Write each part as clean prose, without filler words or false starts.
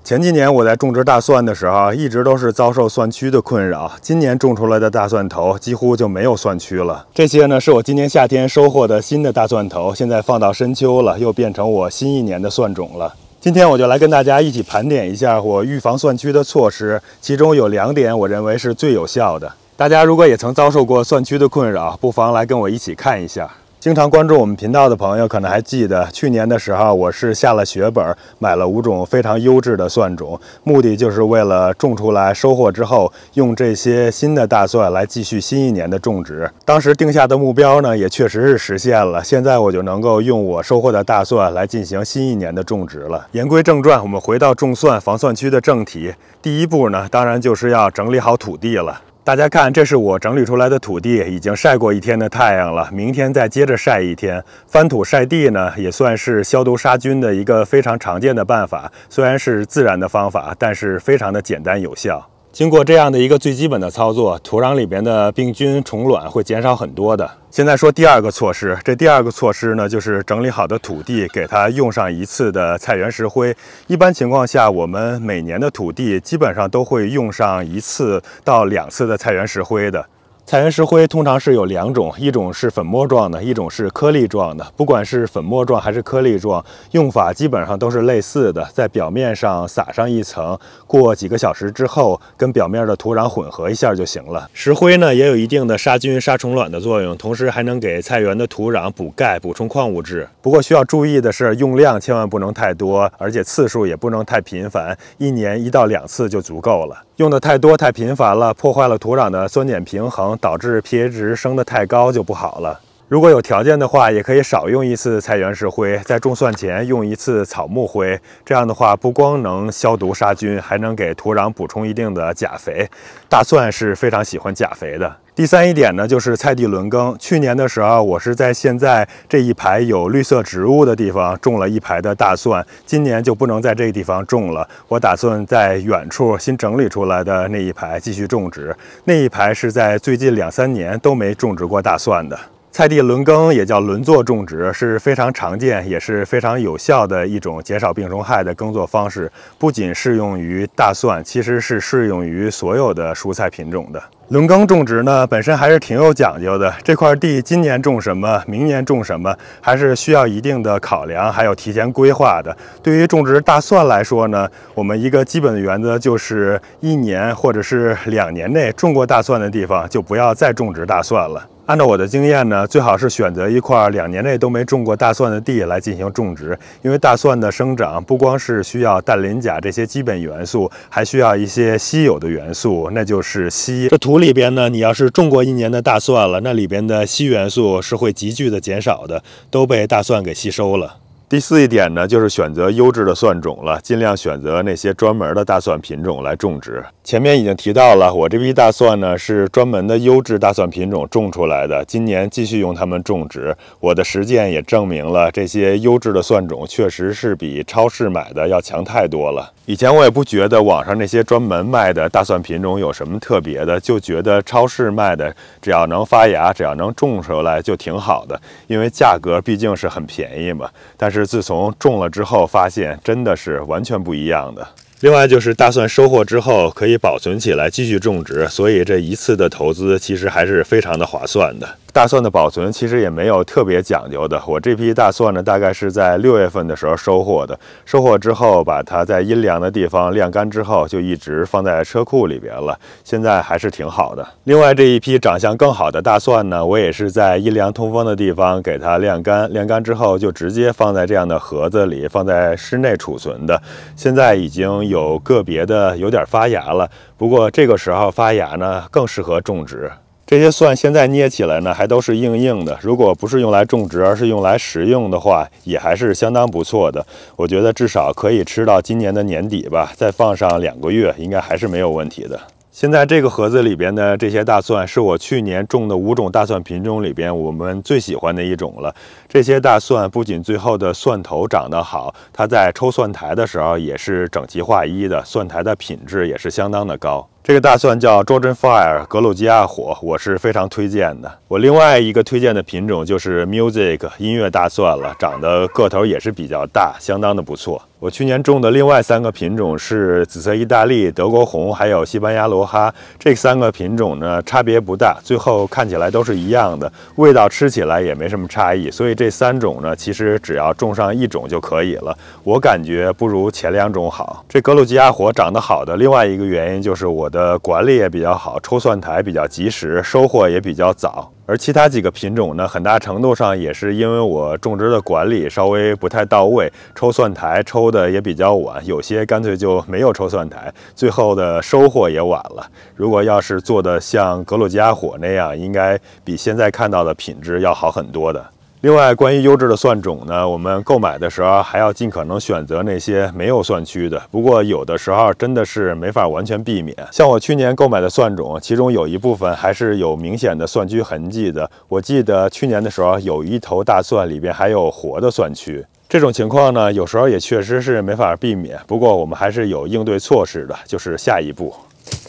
前几年我在种植大蒜的时候，一直都是遭受蒜蛆的困扰。今年种出来的大蒜头几乎就没有蒜蛆了。这些呢，是我今年夏天收获的新的大蒜头，现在放到深秋了，又变成我新一年的蒜种了。今天我就来跟大家一起盘点一下我预防蒜蛆的措施，其中有2点我认为是最有效的。大家如果也曾遭受过蒜蛆的困扰，不妨来跟我一起看一下。经常关注我们频道的朋友可能还记得，去年的时候我是下了血本买了5种非常优质的蒜种，目的就是为了种出来收获之后，用这些新的大蒜来继续新一年的种植。当时定下的目标呢，也确实是实现了。现在我就能够用我收获的大蒜来进行新一年的种植了。言归正传，我们回到种蒜防蒜蛆的正题。第一步呢，当然就是要整理好土地了。大家看，这是我整理出来的土地，已经晒过1天的太阳了，明天再接着晒1天。翻土晒地呢，也算是消毒杀菌的一个非常常见的办法，虽然是自然的方法，但是非常的简单有效。经过这样的一个最基本的操作，土壤里边的病菌虫卵会减少很多的。现在说第2个措施，这第2个措施呢，就是整理好的土地给它用上1次的菜园石灰。一般情况下，我们每年的土地基本上都会用上1次到2次的菜园石灰的。菜园石灰通常是有2种，一种是粉末状的，一种是颗粒状的。不管是粉末状还是颗粒状，用法基本上都是类似的，在表面上撒上1层，过几个小时之后，跟表面的土壤混合一下就行了。石灰呢也有一定的杀菌杀虫卵的作用，同时还能给菜园的土壤补钙、补充矿物质。不过需要注意的是，用量千万不能太多，而且次数也不能太频繁，1年1到2次就足够了。用的太多太频繁了，破坏了土壤的酸碱平衡，导致 pH 值升得太高就不好了。如果有条件的话，也可以少用1次菜园石灰，在种蒜前用1次草木灰。这样的话，不光能消毒杀菌，还能给土壤补充一定的钾肥。大蒜是非常喜欢钾肥的。第3点呢，就是菜地轮耕。去年的时候，我是在现在这一排有绿色植物的地方种了1排的大蒜，今年就不能在这个地方种了。我打算在远处新整理出来的那一排继续种植。那一排是在最近2、3年都没种植过大蒜的。菜地轮耕也叫轮作种植，是非常常见也是非常有效的一种减少病虫害的耕作方式，不仅适用于大蒜，其实是适用于所有的蔬菜品种的。轮耕种植呢，本身还是挺有讲究的。这块地今年种什么，明年种什么，还是需要一定的考量，还有提前规划的。对于种植大蒜来说呢，我们一个基本的原则就是1年或者是2年内种过大蒜的地方，就不要再种植大蒜了。按照我的经验呢，最好是选择一块2年内都没种过大蒜的地来进行种植，因为大蒜的生长不光是需要氮、磷、钾这些基本元素，还需要一些稀有的元素，那就是硒。这土里边呢，你要是种过1年的大蒜了，那里边的硒元素是会急剧的减少的，都被大蒜给吸收了。第4点呢，就是选择优质的蒜种了，尽量选择那些专门的大蒜品种来种植。前面已经提到了，我这批大蒜呢是专门的优质大蒜品种种出来的，今年继续用它们种植。我的实践也证明了，这些优质的蒜种确实是比超市买的要强太多了。以前我也不觉得网上那些专门卖的大蒜品种有什么特别的，就觉得超市卖的只要能发芽，只要能种出来就挺好的，因为价格毕竟是很便宜嘛。但是自从种了之后，发现真的是完全不一样的。另外就是大蒜收获之后可以保存起来继续种植，所以这1次的投资其实还是非常的划算的。大蒜的保存其实也没有特别讲究的，我这批大蒜呢大概是在6月份的时候收获的，收获之后把它在阴凉的地方晾干之后，就一直放在车库里边了，现在还是挺好的。另外这一批长相更好的大蒜呢，我也是在阴凉通风的地方给它晾干，晾干之后就直接放在这样的盒子里，放在室内储存的。现在已经有个别的有点发芽了，不过这个时候发芽呢更适合种植。这些蒜现在捏起来呢，还都是硬硬的。如果不是用来种植，而是用来食用的话，也还是相当不错的。我觉得至少可以吃到今年的年底吧，再放上2个月，应该还是没有问题的。现在这个盒子里边的这些大蒜是我去年种的5种大蒜品种里边我们最喜欢的一种了。这些大蒜不仅最后的蒜头长得好，它在抽蒜苔的时候也是整齐划一的，蒜苔的品质也是相当的高。这个大蒜叫 Georgian Fire 格鲁吉亚火，我是非常推荐的。我另外一个推荐的品种就是 Music 音乐大蒜了，长得个头也是比较大，相当的不错。我我去年种的另外3个品种是紫色意大利、德国红，还有西班牙罗哈。这3个品种呢差别不大，最后看起来都是一样的，味道吃起来也没什么差异。所以这3种呢，其实只要种上1种就可以了。我感觉不如前2种好。这格鲁吉亚火长得好的另外一个原因就是我的管理也比较好，抽蒜苔比较及时，收获也比较早。而其他几个品种呢，很大程度上也是因为我种植的管理稍微不太到位，抽蒜苔抽的也比较晚，有些干脆就没有抽蒜苔，最后的收获也晚了。如果要是做的像格鲁吉亚火那样，应该比现在看到的品质要好很多的。另外，关于优质的蒜种呢，我们购买的时候还要尽可能选择那些没有蒜区的。不过有的时候真的是没法完全避免。像我去年购买的蒜种，其中有一部分还是有明显的蒜区痕迹的。我记得去年的时候，有一头大蒜里边还有活的蒜区。这种情况呢，有时候也确实是没法避免。不过我们还是有应对措施的，就是下一步。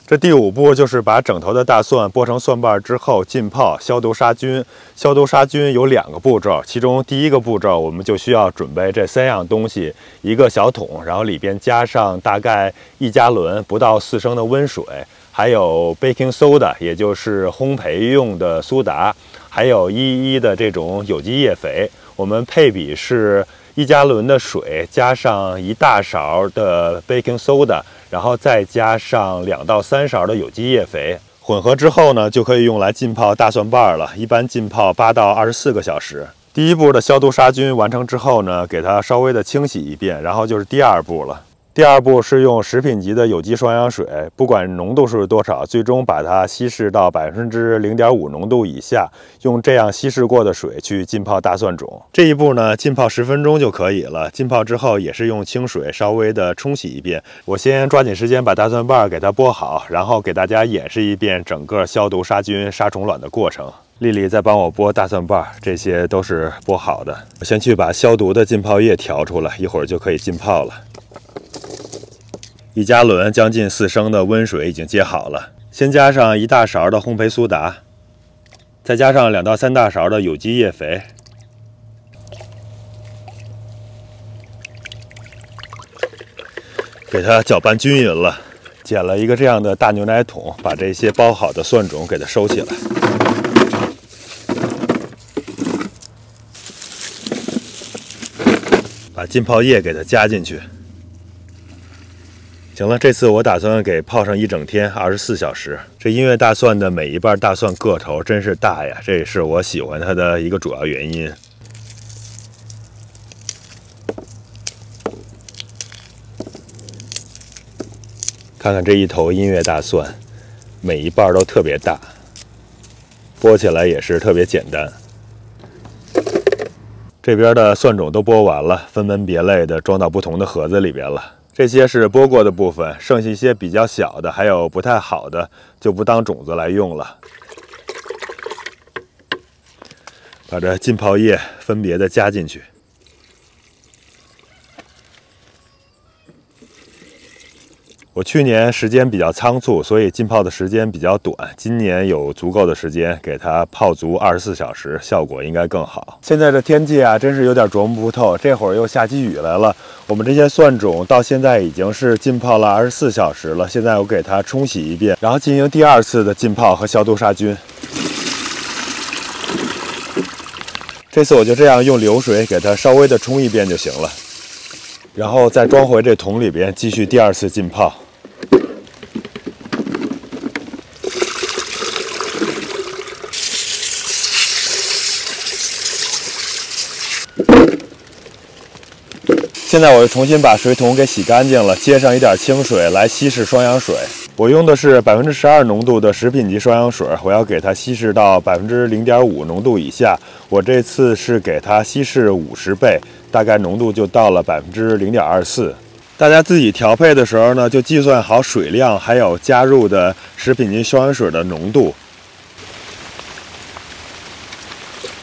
这第5步就是把整头的大蒜剥成蒜瓣之后浸泡消毒杀菌。消毒杀菌有2个步骤，其中第1个步骤我们就需要准备这3样东西：1个小桶，然后里边加上大概1加仑不到4升的温水，还有 baking soda， 也就是烘焙用的苏打，还有1:1的这种有机叶肥。我们配比是1加仑的水加上1大勺的 baking soda， 然后再加上2到3勺的有机叶肥，混合之后呢，就可以用来浸泡大蒜瓣了。一般浸泡8到24个小时。第1步的消毒杀菌完成之后呢，给它稍微的清洗一遍，然后就是第2步了。第2步是用食品级的有机双氧水，不管浓度是多少，最终把它稀释到0.5%浓度以下，用这样稀释过的水去浸泡大蒜种。这一步呢，浸泡10分钟就可以了。浸泡之后也是用清水稍微的冲洗一遍。我先抓紧时间把大蒜瓣给它剥好，然后给大家演示一遍整个消毒杀菌杀虫卵的过程。丽丽在帮我剥大蒜瓣，这些都是剥好的。我先去把消毒的浸泡液调出来，一会儿就可以浸泡了。1加仑将近4升的温水已经接好了，先加上1大勺的烘焙苏打，再加上2到3大勺的有机叶肥，给它搅拌均匀了。捡了一个这样的大牛奶桶，把这些包好的蒜种给它收起来。把浸泡液给它加进去。行了，这次我打算给泡上1整天，24小时。这音乐大蒜的每一瓣大蒜个头真是大呀，这也是我喜欢它的一个主要原因。看看这一头音乐大蒜，每一瓣都特别大，剥起来也是特别简单。这边的蒜种都剥完了，分门别类的装到不同的盒子里边了。这些是剥过的部分，剩下一些比较小的，还有不太好的，就不当种子来用了。把这浸泡液分别的加进去。我去年时间比较仓促，所以浸泡的时间比较短。今年有足够的时间，给它泡足24小时，效果应该更好。现在这天气啊，真是有点琢磨不透。这会儿又下起雨来了。我们这些蒜种到现在已经是浸泡了24小时了。现在我给它冲洗一遍，然后进行第2次的浸泡和消毒杀菌。这次我就这样用流水给它稍微的冲一遍就行了。然后再装回这桶里边，继续第2次浸泡。现在我又重新把水桶给洗干净了，接上一点清水来稀释双氧水。我用的是12%浓度的食品级双氧水，我要给它稀释到0.5%浓度以下。我这次是给它稀释50倍，大概浓度就到了0.24%。大家自己调配的时候呢，就计算好水量，还有加入的食品级双氧水的浓度。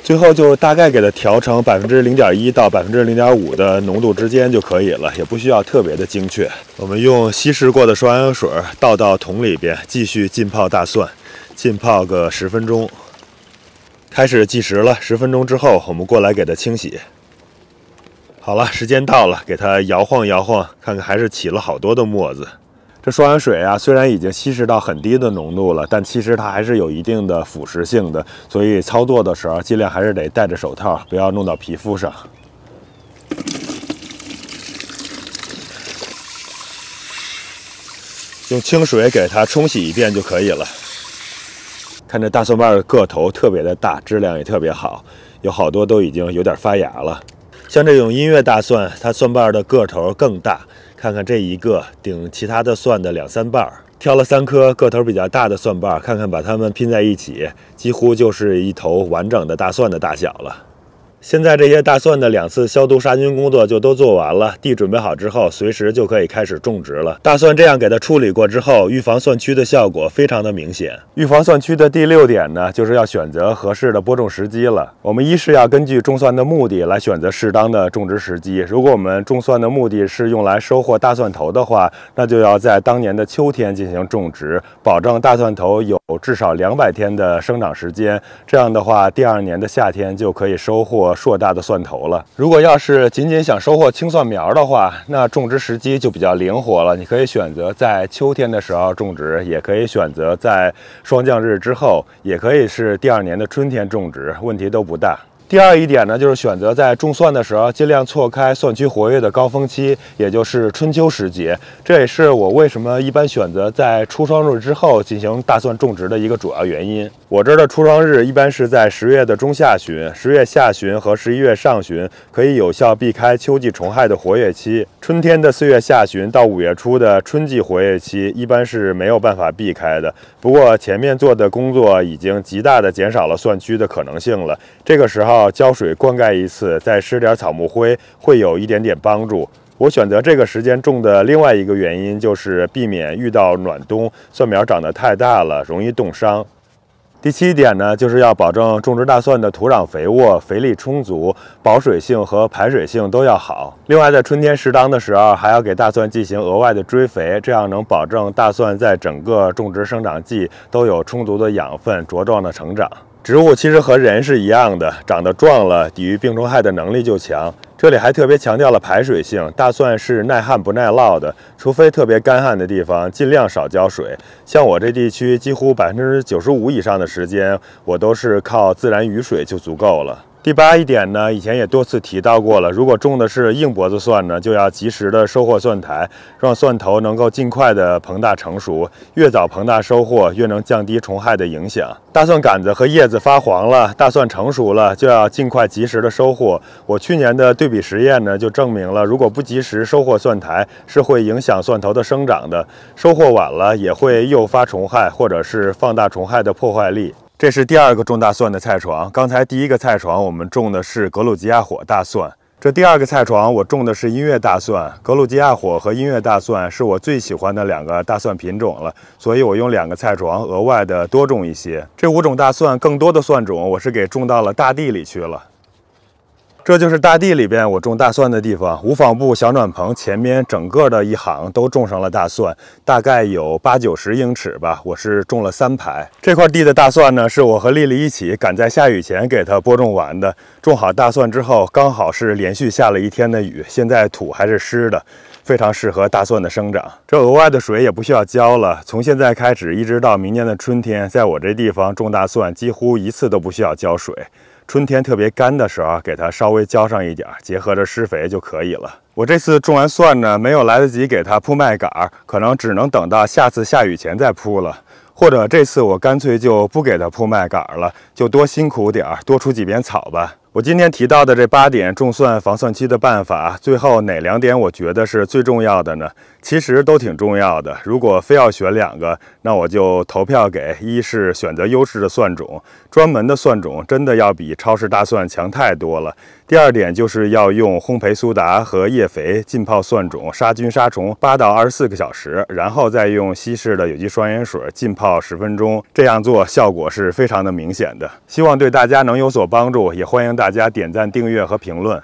最后就大概给它调成0.1%到0.5%的浓度之间就可以了，也不需要特别的精确。我们用稀释过的双氧水倒到桶里边，继续浸泡大蒜，浸泡个10分钟。开始计时了，10分钟之后，我们过来给它清洗。好了，时间到了，给它摇晃摇晃，看看还是起了好多的沫子。这双氧水啊，虽然已经稀释到很低的浓度了，但其实它还是有一定的腐蚀性的，所以操作的时候尽量还是得戴着手套，不要弄到皮肤上。用清水给它冲洗一遍就可以了。看这大蒜瓣的个头特别的大，质量也特别好，有好多都已经有点发芽了。像这种音乐大蒜，它蒜瓣的个头更大，看看这一个顶其他的蒜的2、3瓣。挑了3颗个头比较大的蒜瓣，看看把它们拼在一起，几乎就是一头完整的大蒜的大小了。现在这些大蒜的2次消毒杀菌工作就都做完了，地准备好之后，随时就可以开始种植了。大蒜这样给它处理过之后，预防蒜蛆的效果非常的明显。预防蒜蛆的第6点呢，就是要选择合适的播种时机了。我们一是要根据种蒜的目的来选择适当的种植时机。如果我们种蒜的目的是用来收获大蒜头的话，那就要在当年的秋天进行种植，保证大蒜头有至少200天的生长时间。这样的话，第2年的夏天就可以收获硕大的蒜头了。如果要是仅仅想收获青蒜苗的话，那种植时机就比较灵活了。你可以选择在秋天的时候种植，也可以选择在霜降日之后，也可以是第2年的春天种植，问题都不大。第2一点呢，就是选择在种蒜的时候尽量错开蒜蛆活跃的高峰期，也就是春秋时节。这也是我为什么一般选择在出霜日之后进行大蒜种植的一个主要原因。我这儿的出霜日一般是在10月的中下旬、10月下旬和11月上旬，可以有效避开秋季虫害的活跃期。春天的4月下旬到5月初的春季活跃期一般是没有办法避开的。不过前面做的工作已经极大的减少了蒜蛆的可能性了。这个时候浇水灌溉一次，再施点草木灰，会有一点点帮助。我选择这个时间种的另外一个原因就是避免遇到暖冬，蒜苗长得太大了，容易冻伤。第7点呢，就是要保证种植大蒜的土壤肥沃、肥力充足，保水性和排水性都要好。另外，在春天适当的时候，还要给大蒜进行额外的追肥，这样能保证大蒜在整个种植生长季都有充足的养分，茁壮的成长。植物其实和人是一样的，长得壮了，抵御病虫害的能力就强。这里还特别强调了排水性，大蒜是耐旱不耐涝的，除非特别干旱的地方，尽量少浇水。像我这地区，几乎95%以上的时间，我都是靠自然雨水就足够了。第8一点呢，以前也多次提到过了，如果种的是硬脖子蒜呢，就要及时的收获蒜苔，让蒜头能够尽快的膨大成熟。越早膨大收获，越能降低虫害的影响。大蒜杆子和叶子发黄了，大蒜成熟了，就要尽快及时的收获。我去年的对比实验呢，就证明了，如果不及时收获蒜苔，是会影响蒜头的生长的。收获晚了，也会诱发虫害，或者是放大虫害的破坏力。这是第2个种大蒜的菜床。刚才第1个菜床我们种的是格鲁吉亚火大蒜，这第2个菜床我种的是音乐大蒜。格鲁吉亚火和音乐大蒜是我最喜欢的2个大蒜品种了，所以我用2个菜床额外的多种一些。这5种大蒜更多的蒜种我是给种到了大地里去了。这就是大地里边我种大蒜的地方，无纺布小暖棚前面整个的一行都种上了大蒜，大概有80-90英尺吧。我是种了3排。这块地的大蒜呢，是我和丽丽一起赶在下雨前给它播种完的。种好大蒜之后，刚好是连续下了1天的雨，现在土还是湿的，非常适合大蒜的生长。这额外的水也不需要浇了，从现在开始一直到明年的春天，在我这地方种大蒜几乎1次都不需要浇水。春天特别干的时候，给它稍微浇上一点，结合着施肥就可以了。我这次种完蒜呢，没有来得及给它铺麦秆，可能只能等到下次下雨前再铺了。或者这次我干脆就不给它铺麦秆了，就多辛苦点，多除几遍草吧。我今天提到的这8点种蒜防蒜期的办法，最后哪2点我觉得是最重要的呢？其实都挺重要的。如果非要选2个，那我就投票给一是选择优质的蒜种，专门的蒜种真的要比超市大蒜强太多了。第2点就是要用烘焙苏打和叶肥浸泡蒜种，杀菌杀虫8到24个小时，然后再用稀释的有机双盐水浸泡10分钟。这样做效果是非常的明显的。希望对大家能有所帮助，也欢迎大家点赞、订阅和评论。